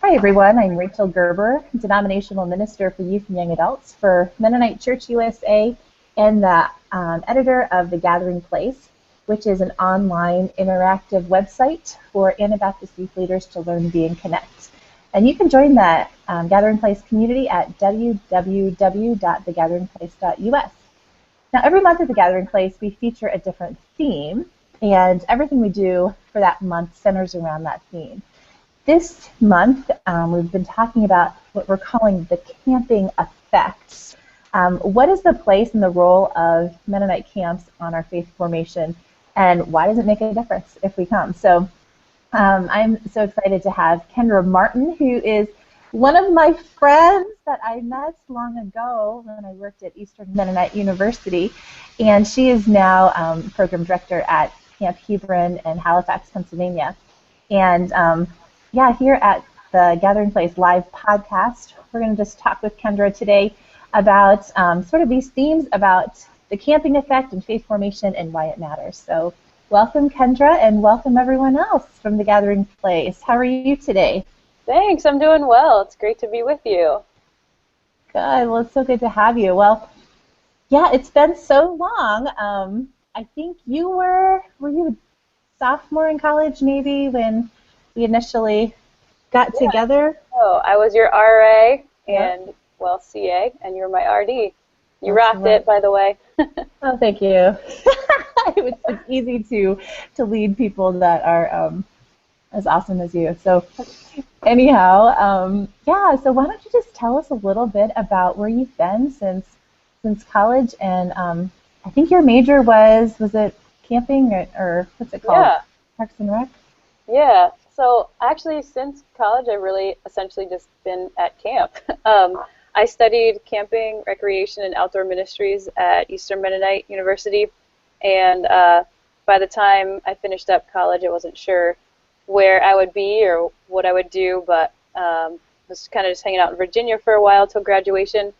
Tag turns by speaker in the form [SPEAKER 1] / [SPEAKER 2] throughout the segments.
[SPEAKER 1] Hi everyone, I'm Rachel Gerber, Denominational Minister for Youth and Young Adults for Mennonite Church USA and the editor of The Gathering Place, which is an online interactive website for Anabaptist youth leaders to learn, be, and connect. And you can join the Gathering Place community at www.thegatheringplace.us. Now every month at The Gathering Place we feature a different theme, and everything we do for that month centers around that theme. This month, we've been talking about what we're calling the camping effects. What is the place and the role of Mennonite camps on our faith formation, and why does it make a difference if we come? So I'm so excited to have Kendra Martin, who is one of my friends that I met long ago when I worked at Eastern Mennonite University, and she is now program director at Camp Hebron in Halifax, Pennsylvania. And yeah, here at the Gathering Place live podcast, we're going to just talk with Kendra today about sort of these themes about the camping effect and faith formation and why it matters. So welcome, Kendra, and welcome everyone else from the Gathering Place. How are you today?
[SPEAKER 2] Thanks, I'm doing well. It's great to be with you.
[SPEAKER 1] Good. Well, it's so good to have you. Well, yeah, it's been so long. I think were you a sophomore in college maybe when we initially got together?
[SPEAKER 2] Oh, I was your RA and, well, CA, and you're my RD. You rocked it, by the way.
[SPEAKER 1] Oh, thank you. It's easy to lead people that are as awesome as you. So anyhow, yeah, so why don't you just tell us a little bit about where you've been since college, and I think your major was it camping or what's it called?
[SPEAKER 2] Yeah.
[SPEAKER 1] Parks and Rec?
[SPEAKER 2] Yeah. So actually, since college, I've really essentially just been at camp. I studied camping, recreation, and outdoor ministries at Eastern Mennonite University, and by the time I finished up college, I wasn't sure where I would be or what I would do, but was kind of just hanging out in Virginia for a while till graduation,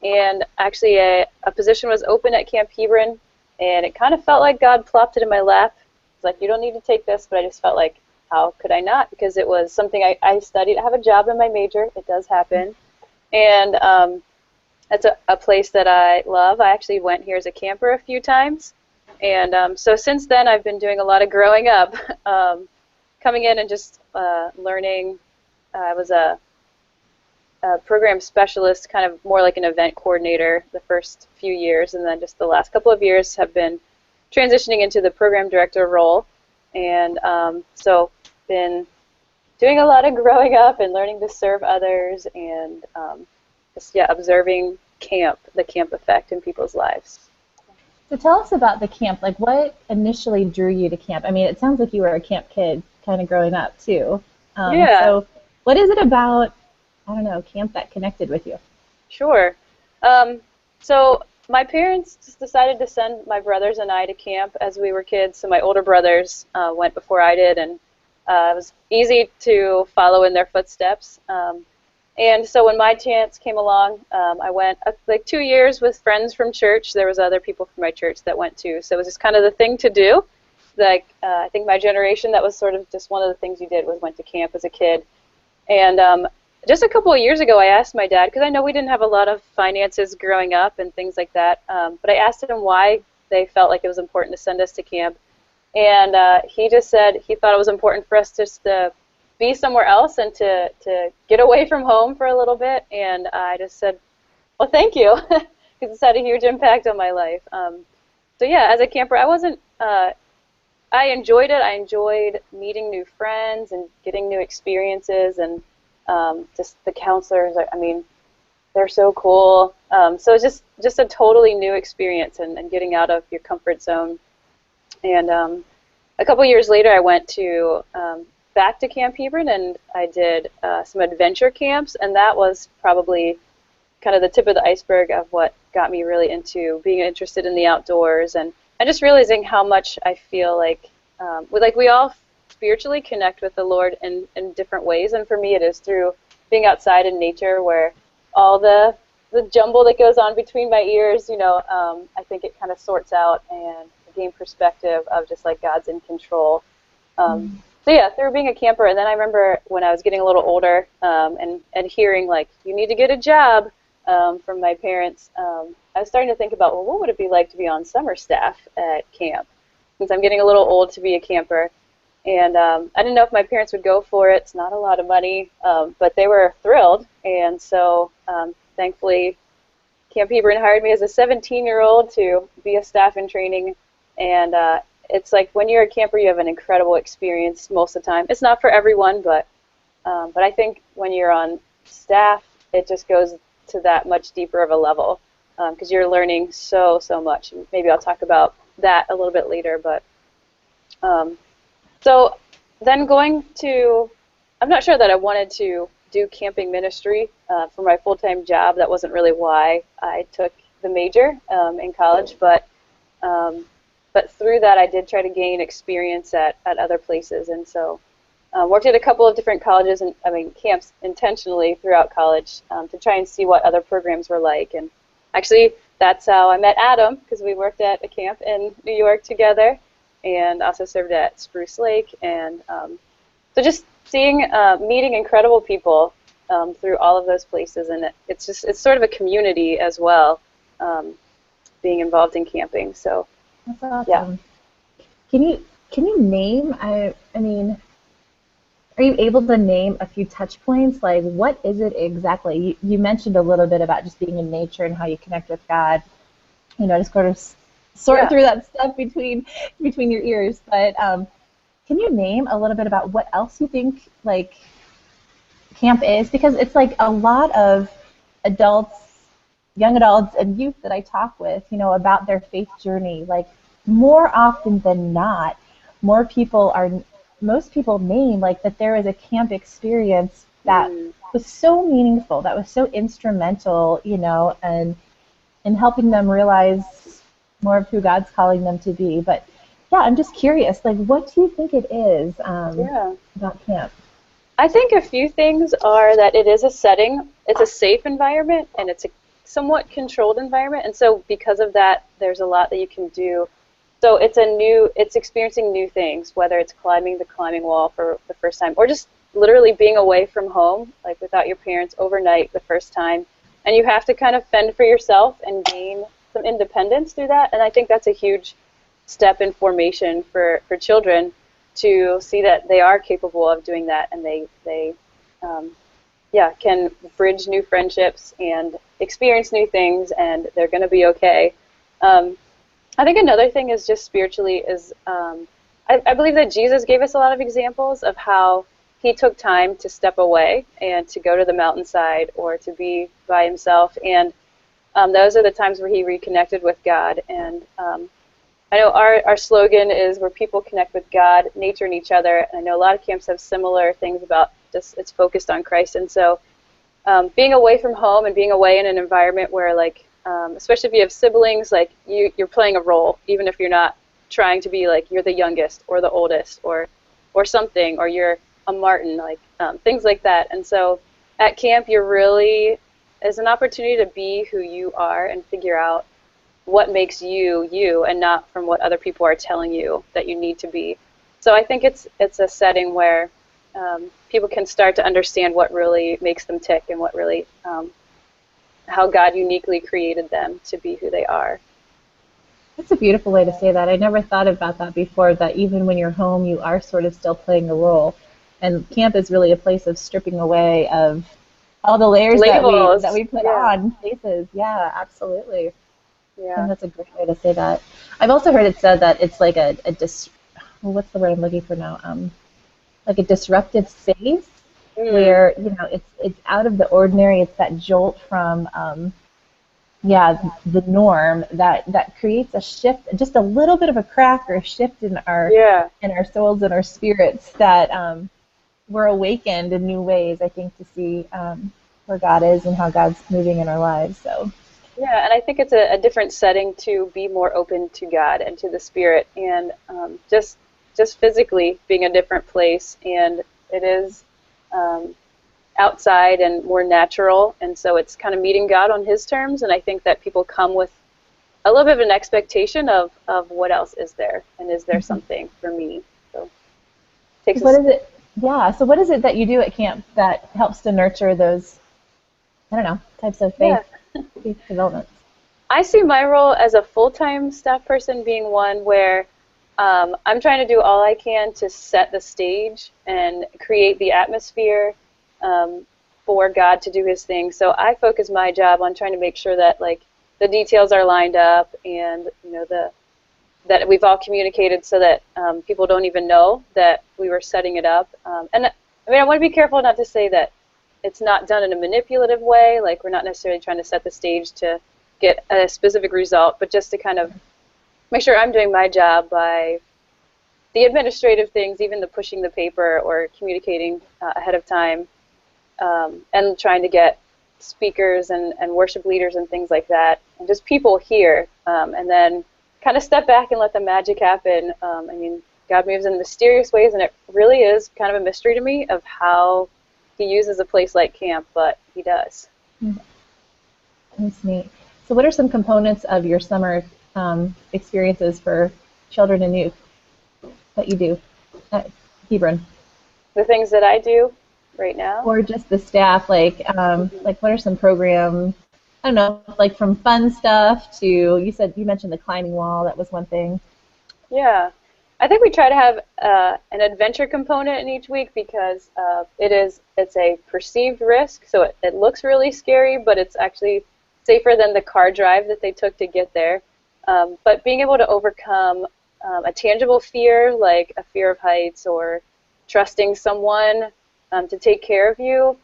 [SPEAKER 2] and actually a position was open at Camp Hebron, and it kind of felt like God plopped it in my lap. It's like, you don't need to take this, but I just felt like, how could I not? Because it was something I studied. I have a job in my major. It does happen. And it's a place that I love. I actually went here as a camper a few times. And so since then, I've been doing a lot of growing up, coming in and just learning. I was a program specialist, kind of more like an event coordinator the first few years. And then just the last couple of years have been transitioning into the program director role. And so been doing a lot of growing up and learning to serve others, and just observing the camp effect in people's lives.
[SPEAKER 1] So tell us about the camp. Like, what initially drew you to camp? I mean, it sounds like you were a camp kid kind of growing up too.
[SPEAKER 2] Yeah.
[SPEAKER 1] So what is it about, I don't know, camp that connected with you?
[SPEAKER 2] Sure. So my parents just decided to send my brothers and I to camp as we were kids. So my older brothers went before I did, and it was easy to follow in their footsteps. And so when my chance came along, I went like 2 years with friends from church. There was other people from my church that went too. So it was just kind of the thing to do. Like I think my generation, that was sort of just one of the things you did, was went to camp as a kid. And just a couple of years ago, I asked my dad, because I know we didn't have a lot of finances growing up and things like that, but I asked him why they felt like it was important to send us to camp. And he just said he thought it was important for us just to be somewhere else and to get away from home for a little bit. And I just said, well, thank you, because it's had a huge impact on my life. So yeah, as a camper, I enjoyed it. I enjoyed meeting new friends and getting new experiences, and just the counselors, I mean, they're so cool. So it's just a totally new experience, and getting out of your comfort zone. And a couple years later, I went to back to Camp Hebron, and I did some adventure camps, and that was probably kind of the tip of the iceberg of what got me really into being interested in the outdoors, and just realizing how much I feel like we all spiritually connect with the Lord in different ways, and for me it is through being outside in nature, where all the jumble that goes on between my ears, I think it kind of sorts out, and gain perspective of just like God's in control. So yeah, through being a camper, and then I remember when I was getting a little older, and hearing like you need to get a job from my parents. I was starting to think about, well, what would it be like to be on summer staff at camp? Since I'm getting a little old to be a camper, and I didn't know if my parents would go for it. It's not a lot of money, but they were thrilled, and so thankfully Camp Hebron hired me as a 17-year-old to be a staff in training, and it's like when you're a camper, you have an incredible experience most of the time. It's not for everyone, but I think when you're on staff, it just goes to that much deeper of a level because you're learning so much. Maybe I'll talk about that a little bit later, but so then going to, I'm not sure that I wanted to do camping ministry for my full-time job. That wasn't really why I took the major in college, but through that I did try to gain experience at other places, and so worked at a couple of different colleges and camps intentionally throughout college to try and see what other programs were like. And actually that's how I met Adam, because we worked at a camp in New York together and also served at Spruce Lake, and so just seeing meeting incredible people through all of those places, and it's sort of a community as well, being involved in camping. So
[SPEAKER 1] That's awesome.
[SPEAKER 2] yeah.
[SPEAKER 1] Can you name, I mean, are you able to name a few touch points? Like, what is it exactly? You mentioned a little bit about just being in nature and how you connect with God. You know, just sort of sort through that stuff between your ears. But can you name a little bit about what else you think like camp is? Because it's like a lot of adults, young adults, and youth that I talk with, you know, about their faith journey. Like more often than not, most people name like that there is a camp experience that was so meaningful, that was so instrumental, you know, and in helping them realize more of who God's calling them to be. But yeah, I'm just curious, like, what do you think it is about camp?
[SPEAKER 2] I think a few things are that it is a setting, it's a safe environment, and it's a somewhat controlled environment, and so because of that, there's a lot that you can do. So it's experiencing new things, whether it's climbing the climbing wall for the first time, or just literally being away from home, like without your parents overnight the first time, and you have to kind of fend for yourself and gain some independence through that, and I think that's a huge step in formation for children to see that they are capable of doing that, and they can bridge new friendships and experience new things, and they're going to be okay. I think another thing is just spiritually is I believe that Jesus gave us a lot of examples of how he took time to step away and to go to the mountainside or to be by himself, and those are the times where he reconnected with God. And I know our slogan is where people connect with God, nature, and each other. And I know a lot of camps have similar things about just it's focused on Christ. And so being away from home and being away in an environment where, like, especially if you have siblings, like you're playing a role, even if you're not trying to be like you're the youngest or the oldest or something, or you're a Martin, like things like that. And so at camp, you're really is an opportunity to be who you are and figure out what makes you you, and not from what other people are telling you that you need to be. So I think it's a setting where people can start to understand what really makes them tick and what really how God uniquely created them to be who they are.
[SPEAKER 1] That's a beautiful way to say that. I never thought about that before, that even when you're home, you are sort of still playing a role. And camp is really a place of stripping away of all the layers that we put on faces. Yeah, absolutely.
[SPEAKER 2] Yeah.
[SPEAKER 1] And that's a great way to say that. I've also heard it said that it's like what's the word I'm looking for now? Like a disruptive space where, you know, it's out of the ordinary. It's that jolt from the norm that creates a shift, just a little bit of a crack or a shift in our souls and our spirits, that we're awakened in new ways, I think, to see where God is and how God's moving in our lives. So
[SPEAKER 2] yeah, and I think it's a different setting to be more open to God and to the Spirit, and just physically being a different place, and it is outside and more natural, and so it's kind of meeting God on his terms, and I think that people come with a little bit of an expectation of what else is there, and is there something for me. So takes
[SPEAKER 1] What
[SPEAKER 2] us.
[SPEAKER 1] is it? Yeah. So what is it that you do at camp that helps to nurture those, I don't know, types of
[SPEAKER 2] Yeah.
[SPEAKER 1] faith developments?
[SPEAKER 2] I see my role as a full-time staff person being one where I'm trying to do all I can to set the stage and create the atmosphere um, for God to do His thing. So I focus my job on trying to make sure that like the details are lined up and the that we've all communicated so that people don't even know that we were setting it up. And I mean, I want to be careful not to say that it's not done in a manipulative way, like we're not necessarily trying to set the stage to get a specific result, but just to kind of make sure I'm doing my job by the administrative things, even the pushing the paper or communicating ahead of time, and trying to get speakers and worship leaders and things like that, and just people here, and then kind of step back and let the magic happen. I mean, God moves in mysterious ways, and it really is kind of a mystery to me of how He uses a place like camp, but He does.
[SPEAKER 1] Mm, that's neat. So what are some components of your summer experiences for children and youth that you do at Hebron?
[SPEAKER 2] The things that I do right now.
[SPEAKER 1] Or just the staff, like what are some programs? I don't know, like from fun stuff to you mentioned the climbing wall. That was one thing.
[SPEAKER 2] Yeah, I think we try to have an adventure component in each week because it's a perceived risk, so it looks really scary, but it's actually safer than the car drive that they took to get there. But being able to overcome a tangible fear, like a fear of heights or trusting someone to take care of you,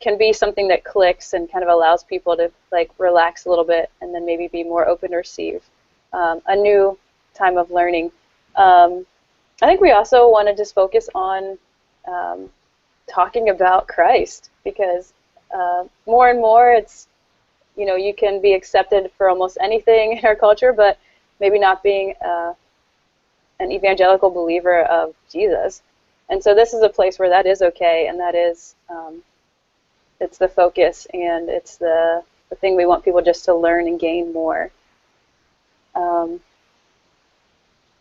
[SPEAKER 2] can be something that clicks and kind of allows people to like relax a little bit and then maybe be more open to receive a new time of learning. I think we also want to just focus on um, talking about Christ because more and more it's, you can be accepted for almost anything in our culture, but maybe not being an evangelical believer of Jesus. And so this is a place where that is okay, and that is, it's the focus, and it's the thing we want people just to learn and gain more. Um,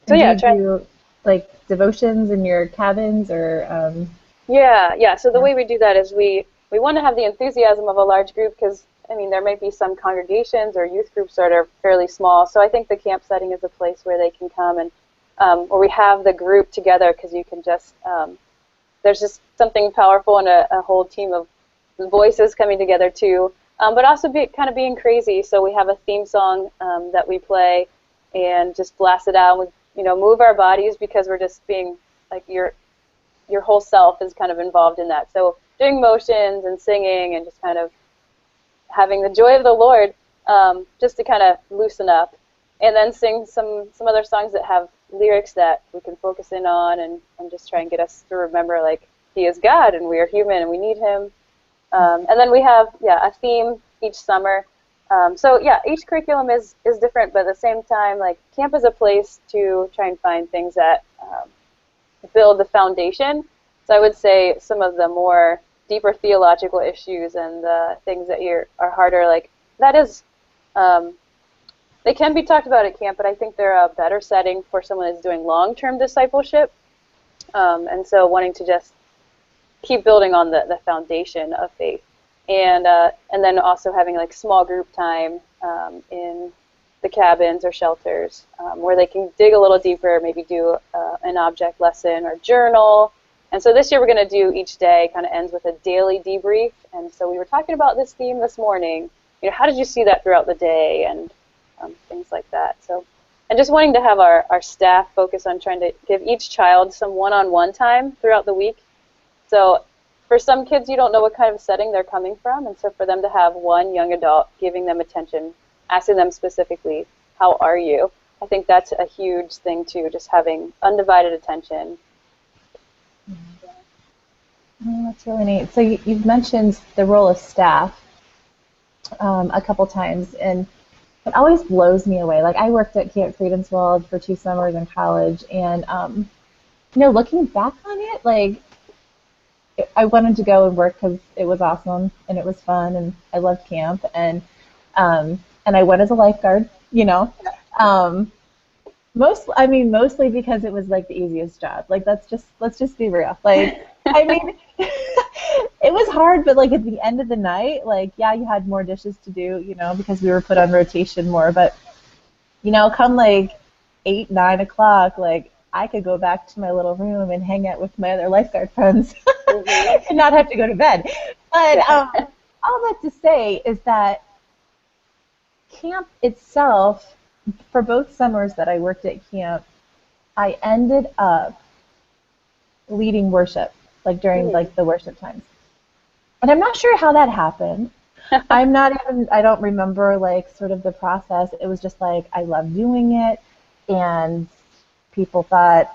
[SPEAKER 2] so
[SPEAKER 1] And do
[SPEAKER 2] yeah,
[SPEAKER 1] you do like devotions in your cabins or
[SPEAKER 2] yeah. So the
[SPEAKER 1] yeah.
[SPEAKER 2] way we do that is we want to have the enthusiasm of a large group because I mean there may be some congregations or youth groups that are fairly small. So I think the camp setting is a place where they can come and where we have the group together because you can just there's just something powerful in a whole team of voices coming together too. But also kind of being crazy. So we have a theme song that we play and just blast it out. We move our bodies because we're just being like your whole self is kind of involved in that. So doing motions and singing and just kind of having the joy of the Lord, just to kind of loosen up, and then sing some other songs that have lyrics that we can focus in on and just try and get us to remember like He is God and we are human and we need Him. And then we have a theme each summer. So yeah, each curriculum is different, but at the same time, like camp is a place to try and find things that build the foundation. So I would say some of the more deeper theological issues and the things that are harder, like that is, they can be talked about at camp, but I think they're a better setting for someone who's doing long-term discipleship. And so wanting to just keep building on the foundation of faith. And then also having like small group time in the cabins or shelters where they can dig a little deeper, maybe do an object lesson or journal. And so this year we're going to do each day kind of ends with a daily debrief. And so we were talking about this theme this morning. How did you see that throughout the day and things like that. So, and just wanting to have our staff focus on trying to give each child some one-on-one time throughout the week. So for some kids, you don't know what kind of setting they're coming from. And so for them to have one young adult giving them attention, asking them specifically, how are you? I think that's a huge thing too, just having undivided attention.
[SPEAKER 1] Oh, that's really neat. So you've mentioned the role of staff a couple times, and it always blows me away. Like I worked at Camp Friedenswald for 2 summers in college, and looking back on it, like I wanted to go and work because it was awesome and it was fun, and I loved camp, and I went as a lifeguard, um, Mostly because it was like the easiest job. Like let's just be real. Like I mean, it was hard, but like at the end of the night, like yeah, you had more dishes to do, because we were put on rotation more. But come like 8, 9 o'clock, like I could go back to my little room and hang out with my other lifeguard friends
[SPEAKER 2] Hmm.
[SPEAKER 1] and not have to go to bed. But
[SPEAKER 2] Yeah.
[SPEAKER 1] all that to say is that camp itself, for both summers that I worked at camp, I ended up leading worship, like during
[SPEAKER 2] Mm.
[SPEAKER 1] like the worship times. And I'm not sure how that happened. I don't remember like sort of the process. It was just like I loved doing it, and people thought,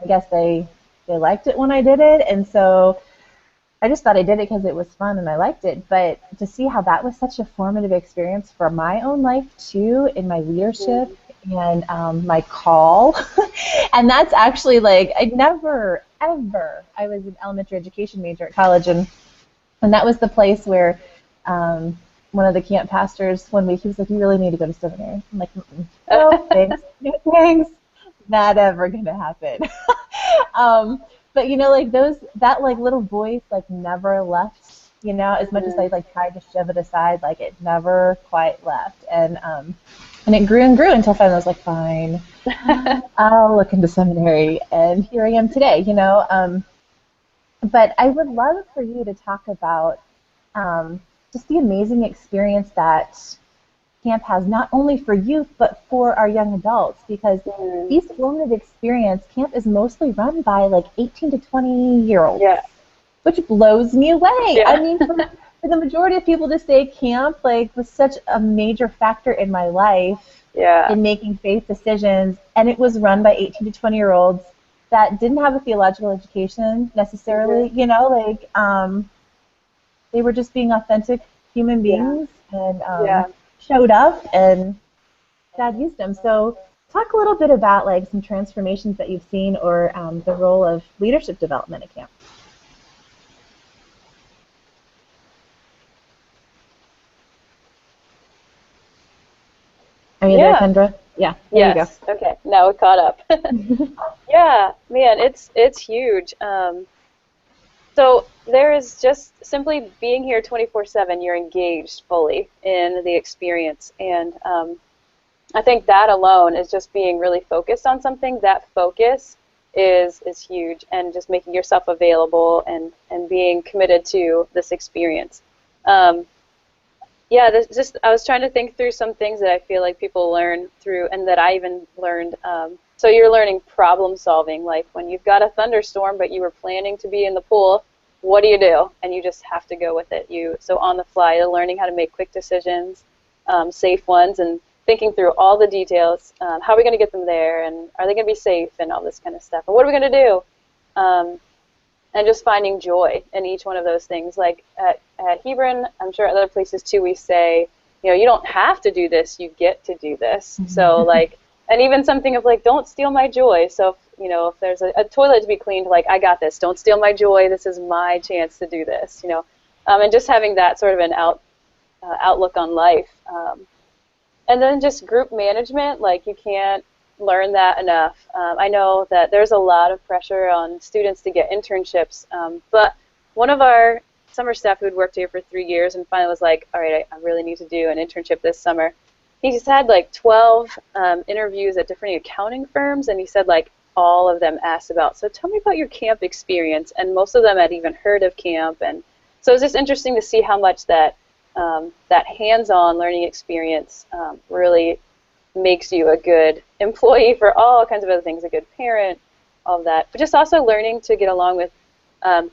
[SPEAKER 1] I guess they liked it when I did it, and so I just thought I did it because it was fun and I liked it. But to see how that was such a formative experience for my own life too, in my leadership
[SPEAKER 2] Mm.
[SPEAKER 1] and my call, and that's actually like I never ever I was an elementary education major at college, and that was the place where one of the camp pastors one week he was like, "You really need to go to seminary." I'm like, "No, thanks, no thanks, not ever gonna happen." But like that like little voice like never left. As much as I
[SPEAKER 2] Mhm.
[SPEAKER 1] like tried to shove it aside, like it never quite left, and it grew and grew until finally I was like, fine, I'll look into seminary, and here I am today. But I would love for you to talk about just the amazing experience that camp has, not only for youth, but for our young adults, because
[SPEAKER 2] Mm.
[SPEAKER 1] these formative experience, camp is mostly run by like 18 to 20-year-olds,
[SPEAKER 2] Yeah.
[SPEAKER 1] which blows me away. I
[SPEAKER 2] Yeah.
[SPEAKER 1] mean, for the majority of people to say camp like was such a major factor in my life
[SPEAKER 2] Yeah.
[SPEAKER 1] in making faith decisions, and it was run by 18 to 20-year-olds that didn't have a theological education
[SPEAKER 2] Hmm.
[SPEAKER 1] necessarily, like they were just being authentic human
[SPEAKER 2] Yeah.
[SPEAKER 1] beings and
[SPEAKER 2] Yeah.
[SPEAKER 1] showed up, and God used them. So talk a little bit about like some transformations that you've seen, or the role of leadership development at camp. Are you there,
[SPEAKER 2] Yeah.
[SPEAKER 1] Kendra? Yeah, there you go.
[SPEAKER 2] Yes. Okay. Now we caught up. Yeah, man, it's huge. So there is just simply being here 24/7, you're engaged fully in the experience. And I think that alone is just being really focused on something. That focus is huge, and just making yourself available and being committed to this experience. Um, yeah, this just I was trying to think through some things that I feel like people learn through, and that I even learned. So you're learning problem solving, like when you've got a thunderstorm, but you were planning to be in the pool. What do you do? And you just have to go with it. So on the fly, you're learning how to make quick decisions, safe ones, and thinking through all the details. How are we going to get them there, and are they going to be safe, and all this kind of stuff. And what are we going to do? Um, and just finding joy in each one of those things. Like at Hebron, I'm sure other places too, we say, you don't have to do this, you get to do this. So like, and even something of like, don't steal my joy. So if there's a toilet to be cleaned, like, I got this. Don't steal my joy. This is my chance to do this. And just having that sort of an outlook on life. And then just group management, like you can't learn that enough. I know that there's a lot of pressure on students to get internships, but one of our summer staff who had worked here for 3 years and finally was like, all right, I really need to do an internship this summer. He just had like 12 interviews at different accounting firms, and he said like all of them asked about, so tell me about your camp experience, and most of them had even heard of camp. And so it's just interesting to see how much that hands-on learning experience really makes you a good employee for all kinds of other things, a good parent, all of that. But just also learning to get along with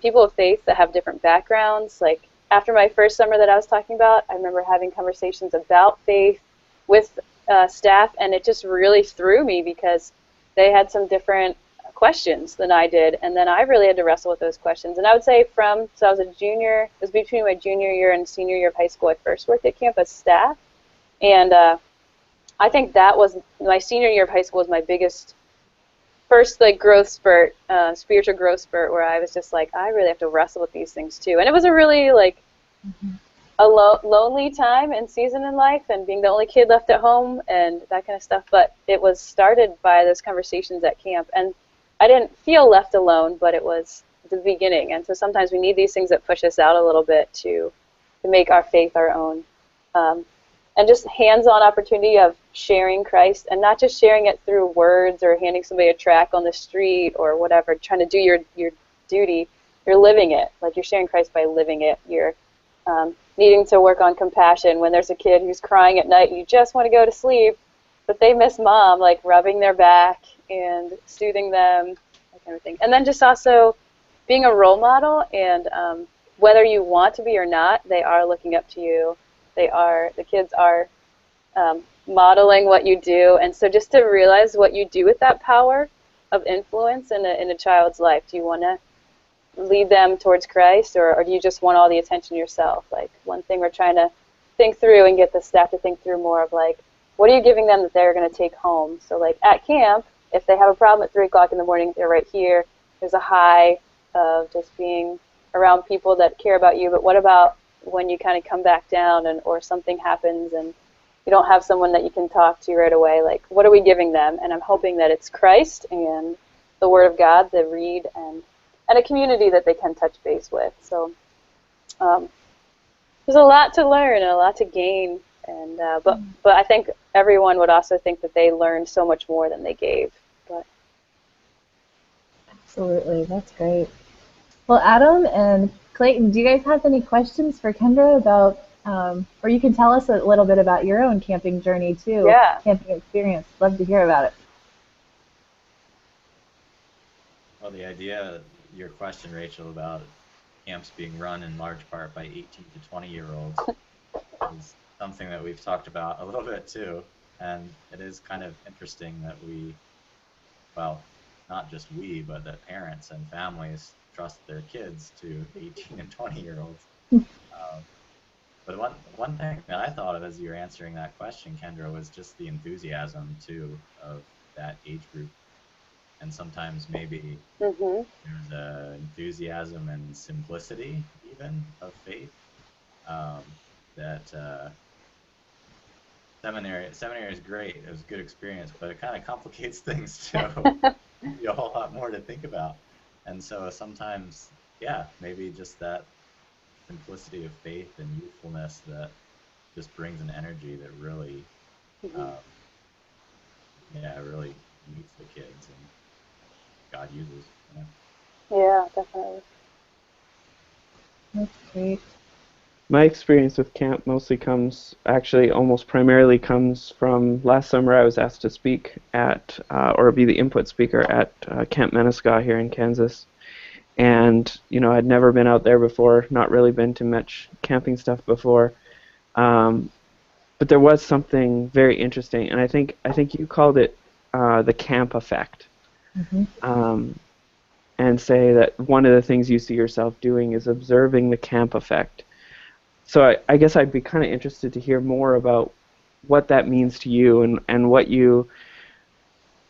[SPEAKER 2] people of faith that have different backgrounds. Like after my first summer that I was talking about, I remember having conversations about faith with staff, and it just really threw me because they had some different questions than I did, and then I really had to wrestle with those questions. And I would say so I was a junior, it was between my junior year and senior year of high school, I first worked at camp as staff, and I think that was my senior year of high school was my biggest first like growth spurt, spiritual growth spurt, where I was just like, I really have to wrestle with these things too. And it was a really like a lonely time and season in life, and being the only kid left at home and that kind of stuff. But it was started by those conversations at camp, and I didn't feel left alone, but it was the beginning. And so sometimes we need these things that push us out a little bit to make our faith our own. And just hands-on opportunity of sharing Christ, and not just sharing it through words or handing somebody a tract on the street or whatever, trying to do your duty. You're living it. Like, you're sharing Christ by living it. You're needing to work on compassion when there's a kid who's crying at night and you just want to go to sleep, but they miss mom, like rubbing their back and soothing them, that kind of thing. And then just also being a role model, and whether you want to be or not, they are looking up to you. The kids are modeling what you do, and so just to realize what you do with that power of influence in a child's life. Do you want to lead them towards Christ, or do you just want all the attention yourself? Like, one thing we're trying to think through and get the staff to think through more of, like, what are you giving them that they're going to take home? So, like, at camp, if they have a problem at 3 o'clock in the morning, they're right here. There's a high of just being around people that care about you, but what about when you kind of come back down, or something happens and you don't have someone that you can talk to right away? Like, what are we giving them? And I'm hoping that it's Christ and the Word of God, the read, and a community that they can touch base with. So there's a lot to learn and a lot to gain, and but I think everyone would also think that they learned so much more than they gave. But
[SPEAKER 1] Absolutely, that's great. Well, Adam and Clayton, do you guys have any questions for Kendra about, or you can tell us a little bit about your own camping journey too,
[SPEAKER 2] yeah.
[SPEAKER 1] camping experience. Love to hear about it.
[SPEAKER 3] Well, the idea, your question, Rachel, about camps being run in large part by 18 to 20-year-olds is something that we've talked about a little bit too, and it is kind of interesting that well, not just we, but that parents and families trust their kids to 18 and 20-year-olds. But one thing that I thought of as you were answering that question, Kendra, was just the enthusiasm too of that age group. And sometimes maybe there's enthusiasm and simplicity even of faith that seminary is great. It was a good experience, but it kind of complicates things too. Be a whole lot more to think about. And so sometimes, yeah, maybe just that simplicity of faith and youthfulness that just brings an energy that really, really meets the kids and God uses.
[SPEAKER 2] Yeah, definitely.
[SPEAKER 1] That's great.
[SPEAKER 4] My experience with camp almost primarily comes from last summer. I was asked to speak at, or be the input speaker at Camp Mennonite here in Kansas. And, I'd never been out there before, not really been to much camping stuff before. But there was something very interesting, and I think you called it the camp effect. And say that one of the things you see yourself doing is observing the camp effect. So I guess I'd be kind of interested to hear more about what that means to you, and what you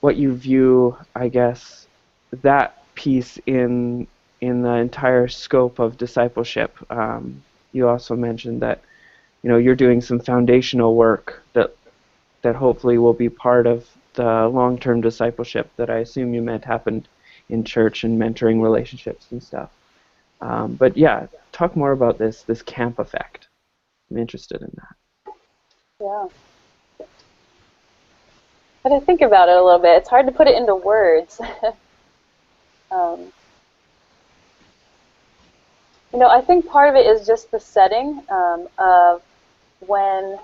[SPEAKER 4] view, I guess, that piece in the entire scope of discipleship. You also mentioned that you're doing some foundational work that hopefully will be part of the long-term discipleship that I assume you meant happened in church and mentoring relationships and stuff. But yeah, talk more about this camp effect. I'm interested in that.
[SPEAKER 2] Yeah. But I think about it a little bit. It's hard to put it into words. I think part of it is just the setting of when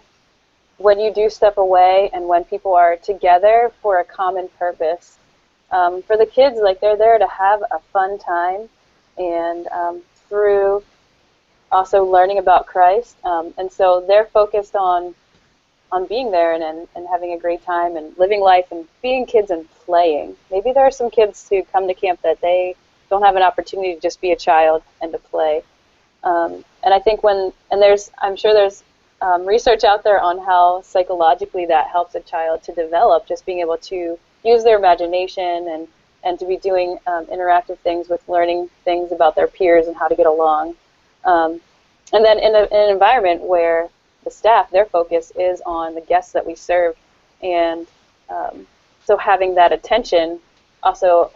[SPEAKER 2] you do step away and when people are together for a common purpose. For the kids, like, they're there to have a fun time, and through also learning about Christ. And so they're focused on being there and having a great time and living life and being kids and playing. Maybe there are some kids who come to camp that they don't have an opportunity to just be a child and to play. And I think I'm sure there's research out there on how psychologically that helps a child to develop, just being able to use their imagination and to be doing interactive things with learning things about their peers and how to get along. And then in an environment where the staff, their focus is on the guests that we serve, and so having that attention also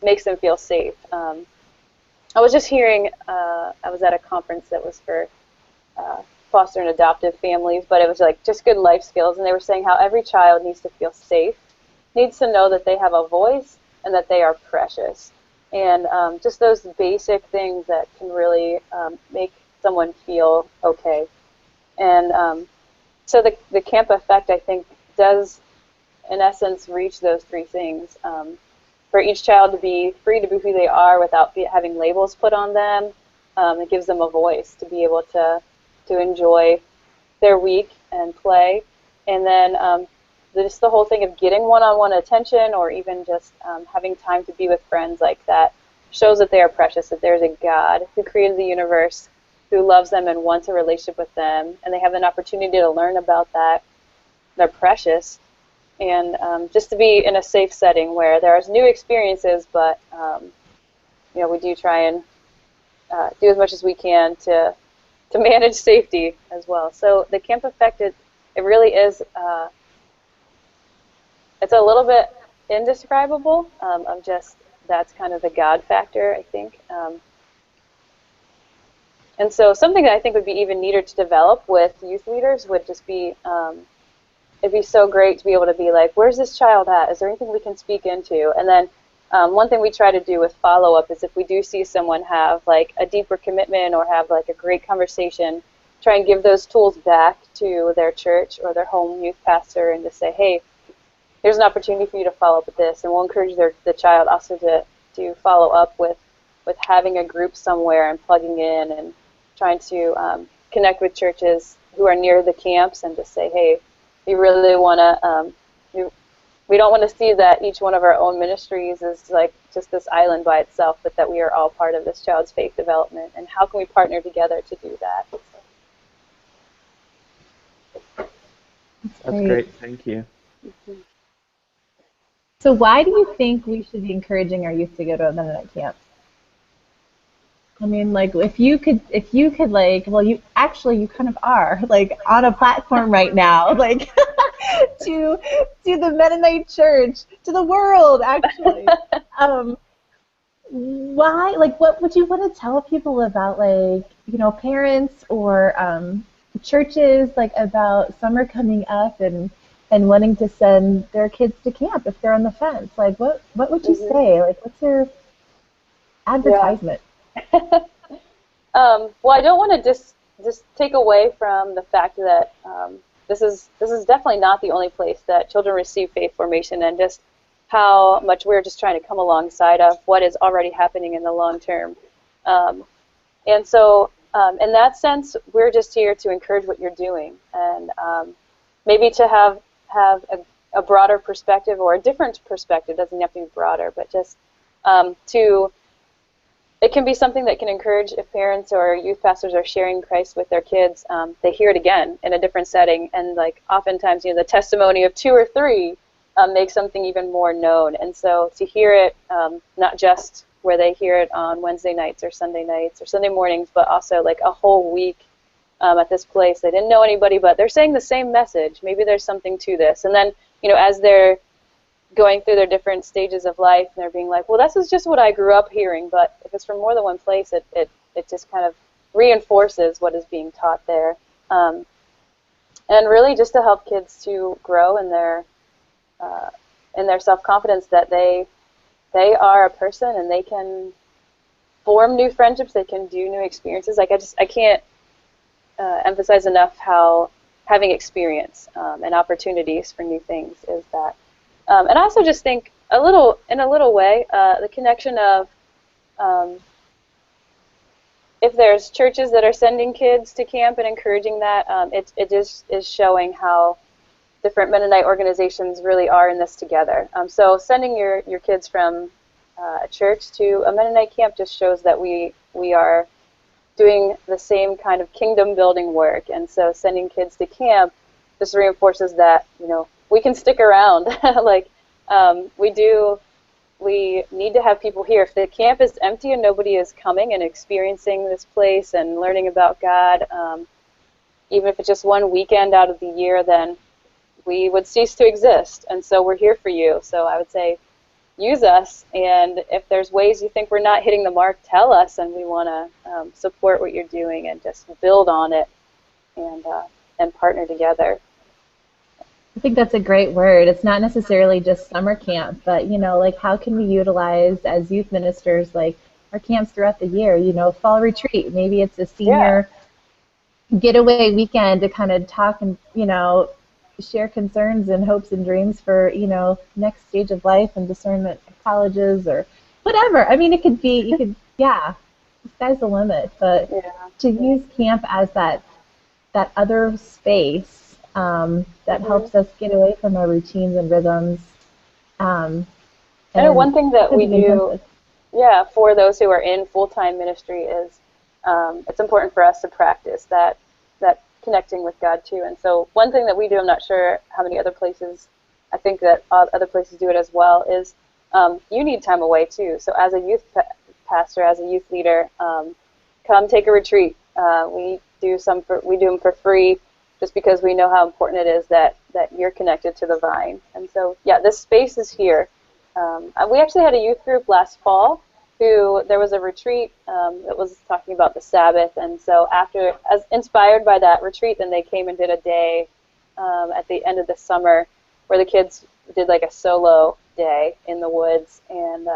[SPEAKER 2] makes them feel safe. I was just hearing, I was at a conference that was for foster and adoptive families, but it was like just good life skills, and they were saying how every child needs to feel safe, needs to know that they have a voice and that they are precious. And just those basic things that can really make someone feel okay. And so the camp effect, I think, does, in essence, reach those three things. For each child to be free to be who they are without having labels put on them. It gives them a voice to be able to enjoy their week and play. And then just the whole thing of getting one-on-one attention, or even just having time to be with friends like that, shows that they are precious, that there's a God who created the universe, who loves them and wants a relationship with them, and they have an opportunity to learn about that. They're precious. And just to be in a safe setting where there's new experiences, but we do try and do as much as we can to manage safety as well. So the camp effect, it really is, it's a little bit indescribable of just, that's kind of the God factor, I think. And so something that I think would be even neater to develop with youth leaders would just be, it'd be so great to be able to be like, where's this child at? Is there anything we can speak into? And then one thing we try to do with follow-up is if we do see someone have like a deeper commitment or have like a great conversation, try and give those tools back to their church or their home youth pastor and just say, hey, here's an opportunity for you to follow up with this. And we'll encourage the child also to follow up with having a group somewhere and plugging in and trying to connect with churches who are near the camps and just say, hey, we really want to, we don't want to see that each one of our own ministries is like just this island by itself, but that we are all part of this child's faith development. And how can we partner together to do that?
[SPEAKER 4] That's great. Thank you.
[SPEAKER 2] Mm-hmm.
[SPEAKER 1] So why do you think we should be encouraging our youth to go to a Mennonite camp? I mean, like, if you could, like, well, you kind of are, like, on a platform right now, like, to the Mennonite church, to the world, actually. Why, like, what would you want to tell people about, like, parents or churches, like, about summer coming up and wanting to send their kids to camp if they're on the fence? Like, what would you say? Like, what's your advertisement?
[SPEAKER 2] Yeah. Well, I don't want to just take away from the fact that this is definitely not the only place that children receive faith formation, and just how much we're just trying to come alongside of what is already happening in the long term. And so, in that sense, we're just here to encourage what you're doing, and maybe to have a broader perspective or a different perspective. Doesn't have to be broader, but just it can be something that can encourage, if parents or youth pastors are sharing Christ with their kids, they hear it again in a different setting. And like oftentimes, the testimony of 2 or 3 makes something even more known. And so to hear it, not just where they hear it on Wednesday nights or Sunday mornings, but also like a whole week at this place. They didn't know anybody, but they're saying the same message. Maybe there's something to this. And then, as they're going through their different stages of life, and they're being like, well, this is just what I grew up hearing, but if it's from more than one place, it just kind of reinforces what is being taught there. And really just to help kids to grow in their self-confidence that they are a person and they can form new friendships, they can do new experiences. Like I can't emphasize enough how having experience and opportunities for new things is that. And I also just think in a little way, the connection of if there's churches that are sending kids to camp and encouraging that, it is showing how different Mennonite organizations really are in this together. So sending your kids from a church to a Mennonite camp just shows that we are doing the same kind of kingdom building work. And so sending kids to camp just reinforces that, we can stick around. Like we do we need to have people here. If the camp is empty and nobody is coming and experiencing this place and learning about God, even if it's just one weekend out of the year, then we would cease to exist. And so we're here for you. So I would say use us, and if there's ways you think we're not hitting the mark, tell us, and we want to support what you're doing and just build on it and partner together.
[SPEAKER 1] I think that's a great word. It's not necessarily just summer camp, but, like how can we utilize as youth ministers, like our camps throughout the year, fall retreat. Maybe it's a senior getaway weekend to kind of talk and, share concerns and hopes and dreams for, next stage of life and discernment of colleges or whatever. I mean, it could be, the sky's the limit, but to use camp as that other space that helps us get away from our routines and rhythms.
[SPEAKER 2] And one thing that we do, for those who are in full-time ministry is it's important for us to practice that connecting with God too. And so one thing that we do, I'm not sure how many other places, I think that other places do it as well, is you need time away too. So as a youth pastor, as a youth leader, come take a retreat. We do them for free, just because we know how important it is that you're connected to the vine. And so, this space is here. We actually had a youth group last fall there was a retreat that was talking about the Sabbath. And so as inspired by that retreat, then they came and did a day at the end of the summer where the kids did like a solo day in the woods and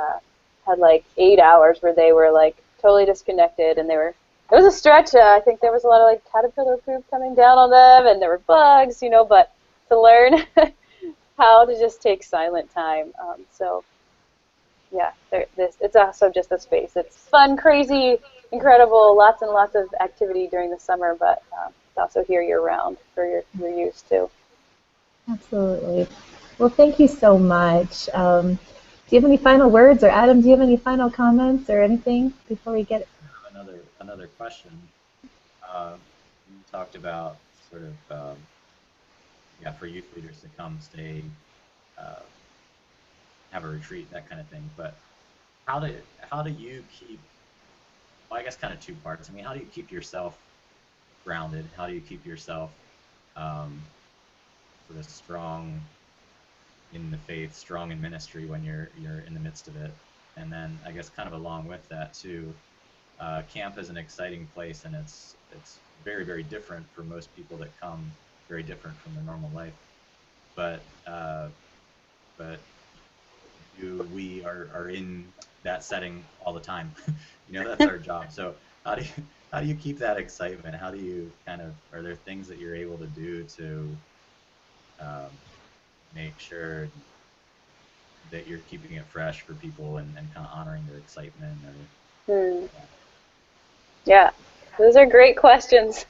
[SPEAKER 2] had like 8 hours where they were like totally disconnected, and it was a stretch. I think there was a lot of like caterpillar poop coming down on them, and there were bugs, but to learn how to just take silent time. It's also just a space. It's fun, crazy, incredible, lots and lots of activity during the summer, but it's also here year-round for your use too.
[SPEAKER 1] Absolutely. Well, thank you so much. Do you have any final words, or Adam, do you have any final comments or anything before we get
[SPEAKER 3] another question? You talked about sort of for youth leaders to come, stay, have a retreat, that kind of thing. But how do you keep? Well, I guess kind of two parts. I mean, how do you keep yourself grounded? How do you keep yourself sort of strong in the faith, strong in ministry when you're in the midst of it? And then I guess kind of along with that too, camp is an exciting place, and it's very, very different for most people that come, very different from their normal life. But we are in that setting all the time. That's our job. So how do you keep that excitement? How do you are there things that you're able to do to make sure that you're keeping it fresh for people and kind of honoring their excitement?
[SPEAKER 2] Yeah, those are great questions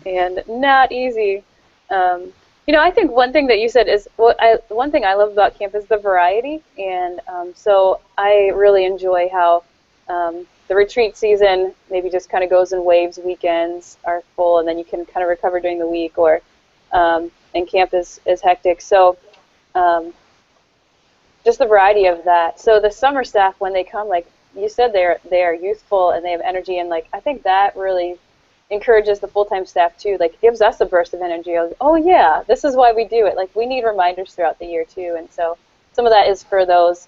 [SPEAKER 2] and not easy. I think one thing that you said is one thing I love about camp is the variety, and so I really enjoy how the retreat season maybe just kind of goes in waves. Weekends are full, and then you can kind of recover during the week, and camp is hectic. So just the variety of that. So the summer staff, when they come, like you said, they are youthful and they have energy, and like I think that really encourages the full-time staff too. Like, gives us a burst of energy. Oh yeah, this is why we do it. Like, we need reminders throughout the year too, and so some of that is for those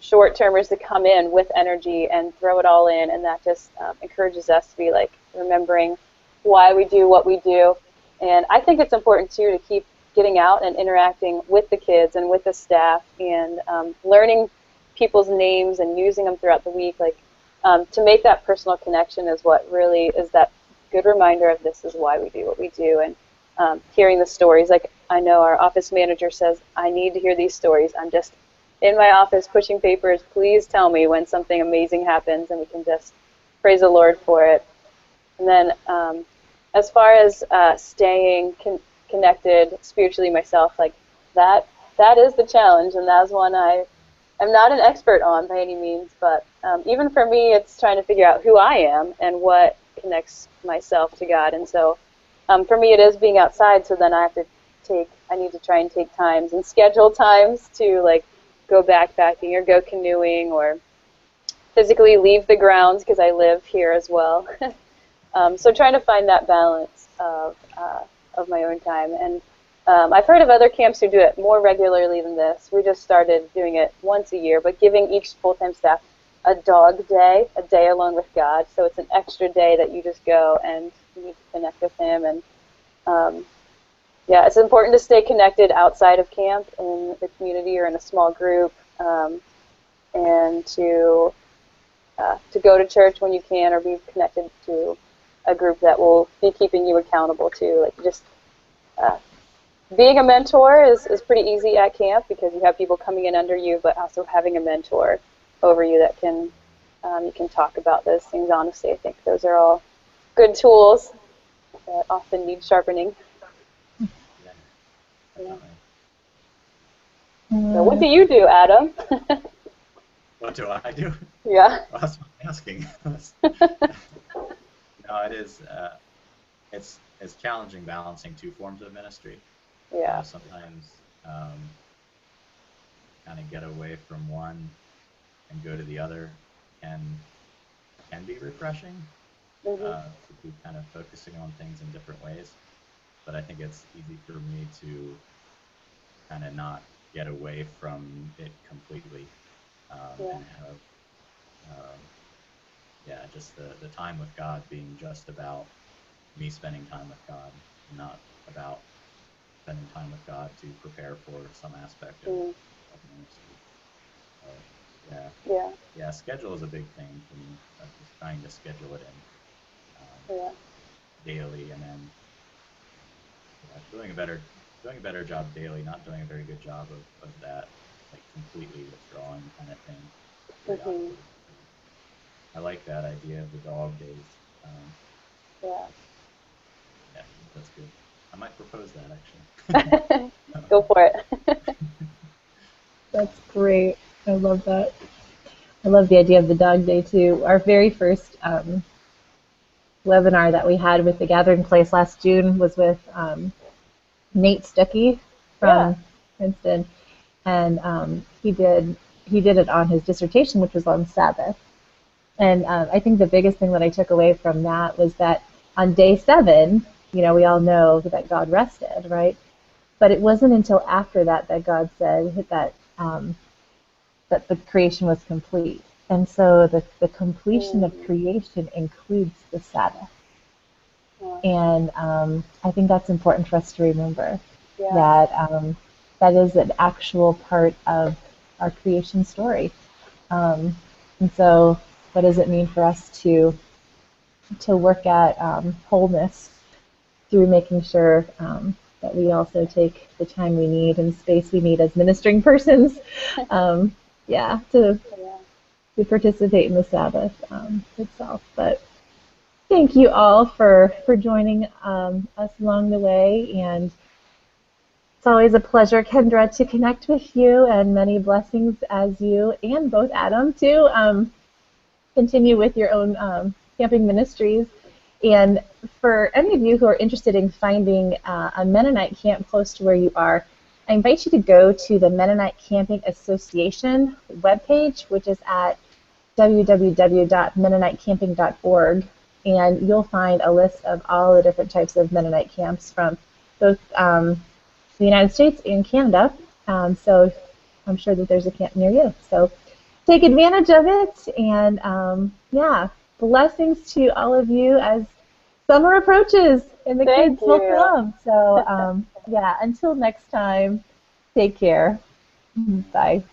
[SPEAKER 2] short-termers to come in with energy and throw it all in, and that just encourages us to be like remembering why we do what we do. And I think it's important too to keep getting out and interacting with the kids and with the staff, and learning people's names and using them throughout the week. Like, to make that personal connection is what really is that good reminder of this is why we do what we do. And hearing the stories, like I know our office manager says, I need to hear these stories. I'm just in my office pushing papers. Please tell me when something amazing happens, and we can just praise the Lord for it. And then as far as staying connected spiritually myself, like that is the challenge, and that's one I'm not an expert on by any means, but even for me, it's trying to figure out who I am and what connects myself to God. And so for me, it is being outside, so then I need to try and take times and schedule times to like go backpacking or go canoeing or physically leave the grounds because I live here as well. So trying to find that balance of my own time. And I've heard of other camps who do it more regularly than this. We just started doing it once a year, but giving each full-time staff a dog day, a day alone with God. So it's an extra day that you just go and you need to connect with Him. And yeah, it's important to stay connected outside of camp in the community or in a small group, and to go to church when you can, or be connected to a group that will be keeping you accountable to. Like just being a mentor is pretty easy at camp because you have people coming in under you, but also having a mentor over you that can you can talk about those things honestly. I think those are all good tools that often need sharpening. Yeah. So what do you do, Adam?
[SPEAKER 3] What do I do?
[SPEAKER 2] Yeah.
[SPEAKER 3] Well, that's what I'm asking. No, it is. It's challenging balancing two forms of ministry.
[SPEAKER 2] Yeah.
[SPEAKER 3] Sometimes kind of get away from one and go to the other can be refreshing. To be kind of focusing on things in different ways. But I think it's easy for me to kind of not get away from it completely and have just the time with God being just about me spending time with God, not about spending time with God to prepare for some aspect of ministry. Yeah, schedule is a big thing for me. Just trying to schedule it in daily, and then doing a better job daily, not doing a very good job of that, like completely withdrawing kind of thing. I like that idea of the dog days. Yeah, that's good. I might propose that actually.
[SPEAKER 2] Go for it.
[SPEAKER 1] That's great. I love that. I love the idea of the dog day too. Our very first webinar that we had with the Gathering Place last June was with Nate Stuckey from Princeton, and he did it on his dissertation, which was on Sabbath. And I think the biggest thing that I took away from that was that on day 7, we all know that God rested, right? But it wasn't until after that that God said that that the creation was complete. And so the completion of creation includes the Sabbath. And I think that's important for us to remember, that that is an actual part of our creation story. And so what does it mean for us to work at wholeness through making sure that we also take the time we need and space we need as ministering persons, to participate in the Sabbath itself. But thank you all for joining us along the way, and it's always a pleasure, Kendra, to connect with you, and many blessings as you and both Adam too continue with your own camping ministries. And for any of you who are interested in finding a Mennonite camp close to where you are, I invite you to go to the Mennonite Camping Association webpage, which is at www.mennonitecamping.org, and you'll find a list of all the different types of Mennonite camps from both the United States and Canada. So I'm sure that there's a camp near you. So take advantage of it, and blessings to all of you as summer approaches and the kids will come. So until next time, take care. Bye.